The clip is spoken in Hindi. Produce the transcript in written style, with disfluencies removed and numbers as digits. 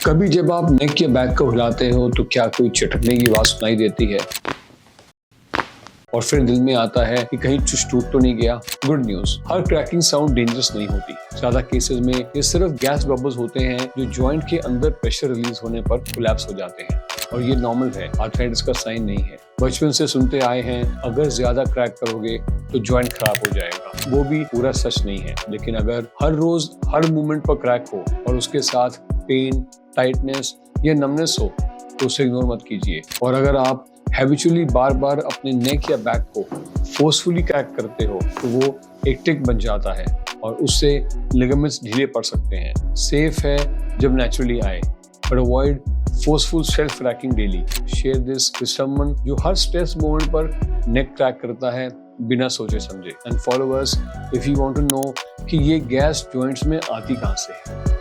कभी जब आप नेक या बैक को हिलाते हो तो क्या कोई चटकने की आवाज सुनाई देती है और फिर दिल में आता है कि कहीं कुछ टूट तो नहीं गया। गुड न्यूज, हर क्रैकिंग साउंड डेंजरस नहीं होती। ज्यादा केसेस में ये सिर्फ गैस बबल्स होते हैं जो जॉइंट के अंदर प्रेशर रिलीज होने पर कोलैप्स हो जाते हैं और ये नॉर्मल है, आर्थराइटिस का साइन नहीं है। बचपन से सुनते आए हैं अगर ज्यादा क्रैक करोगे तो जॉइंट खराब हो जाएगा। वो भी पूरा सच नहीं है, लेकिन अगर हर रोज हर मूवमेंट पर क्रैक हो और उसके साथ पेन, टाइटनेस या नमनेस हो तो उसे इग्नोर मत कीजिए। और अगर आप हैबिचुअली बार बार अपने नेक या बैक को फोर्सफुली क्रैक करते हो तो वो एक टिक बन जाता है और उससे लिगामेंट्स ढीले पड़ सकते हैं। सेफ है जब नेचुरली आए, but avoid forceful self cracking daily. Share this with someone जो हर स्ट्रेस मोमेंट पर नेक क्रैक करता है बिना सोचे समझे। And follow us if you want to know कि ये गैस जॉइंट्स में आती कहाँ से है।